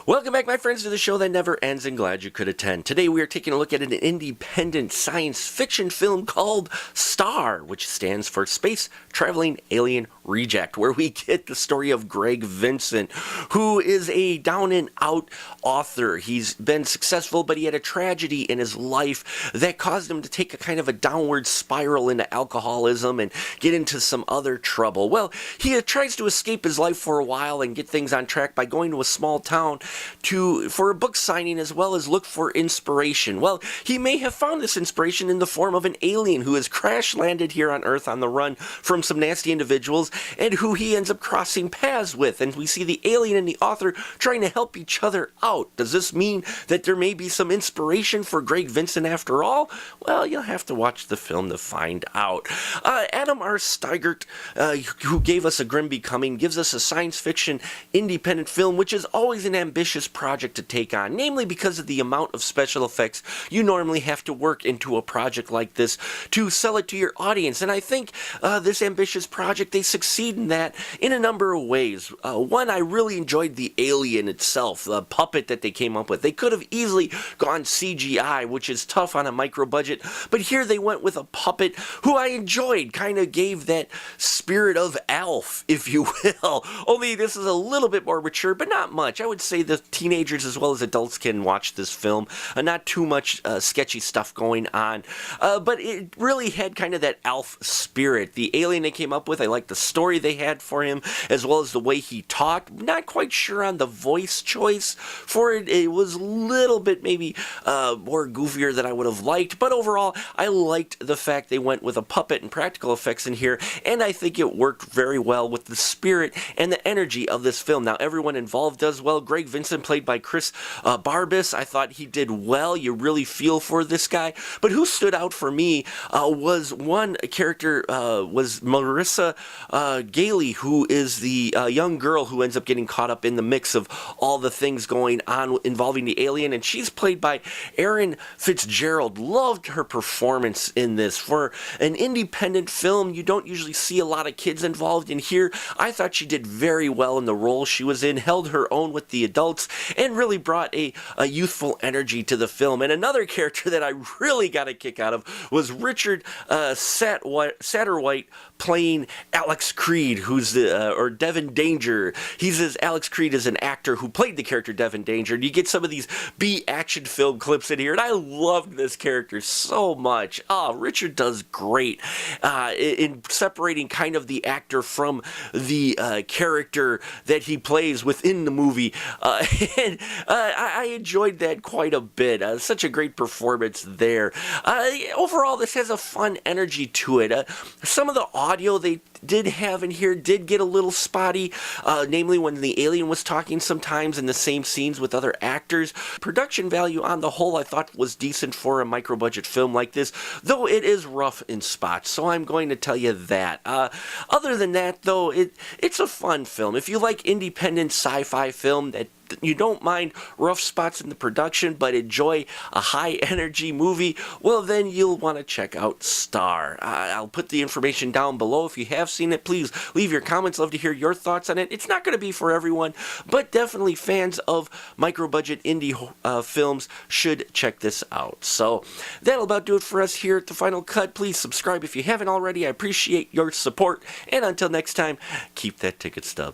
Welcome back, my friends, to the show that never ends, and glad you could attend. Today we are taking a look at an independent science fiction film called S.T.A.R, which stands for Space Traveling Alien Reject, where we get the story of Greg Vincent, who is a down-and-out author. He's been successful, but he had a tragedy in his life that caused him to take a kind of a downward spiral into alcoholism and get into some other trouble. Well, he tries to escape his life for a while and get things on track by going to a small town for a book signing, as well as look for inspiration. Well, he may have found this inspiration in the form of an alien who has crash landed here on Earth on the run from some nasty individuals, and who he ends up crossing paths with. And we see the alien and the author trying to help each other out. Does this mean that there may be some inspiration for Greg Vincent after all? Well, you'll have to watch the film to find out. Adam R. Steigert, who gave us A Grim Becoming, gives us a science fiction independent film, which is always an ambitious project to take on, namely because of the amount of special effects you normally have to work into a project like this to sell it to your audience. And I think this ambitious project, they succeed in that in a number of ways. One, I really enjoyed the alien itself, the puppet that they came up with. They could have easily gone CGI, which is tough on a micro budget, but here they went with a puppet who I enjoyed, kind of gave that spirit of Alf, if you will. Only this is a little bit more mature, but not much. I would say the teenagers as well as adults can watch this film. Not too much sketchy stuff going on, but it really had kind of that Alf spirit. The alien they came up with, I liked the story they had for him, as well as the way he talked. Not quite sure on the voice choice for it. It was a little bit maybe more goofier than I would have liked, but overall, I liked the fact they went with a puppet and practical effects in here, and I think it worked very well with the spirit and the energy of this film. Now, everyone involved does well. Greg Vincent, played by Chris Barbas, I thought he did well. You really feel for this guy. But who stood out for me was one character, was Marissa Gailey, who is the young girl who ends up getting caught up in the mix of all the things going on involving the alien, and she's played by Erin Fitzgerald. Loved her performance in this. For an independent film, you don't usually see a lot of kids involved in here. I thought she did very well in the role she was in, held her own with the adults, and really brought a youthful energy to the film. And another character that I really got a kick out of was Richard Satterwhite, playing Alex Creed, who's the, or Devin Danger. Alex Creed is an actor who played the character Devin Danger. And you get some of these B action film clips in here, and I loved this character so much. Richard does great in separating kind of the actor from the character that he plays within the movie. And I enjoyed that quite a bit. Such a great performance there. Overall, this has a fun energy to it. Some of the audio they did have in here did get a little spotty, namely when the alien was talking sometimes in the same scenes with other actors. Production value on the whole I thought was decent for a micro-budget film like this, though it is rough in spots, so I'm going to tell you that. Other than that, though, it's a fun film. If you like independent sci-fi film that you don't mind rough spots in the production but enjoy a high energy movie, well, then you'll want to check out S.T.A.R. I'll put the information down below. If you have seen it, please leave your comments. Love to hear your thoughts on it. It's not going to be for everyone, but definitely fans of micro budget indie films should check this out. So that'll about do it for us here at The Final Cut. Please subscribe if you haven't already. I appreciate your support, and until next time, keep that ticket stub.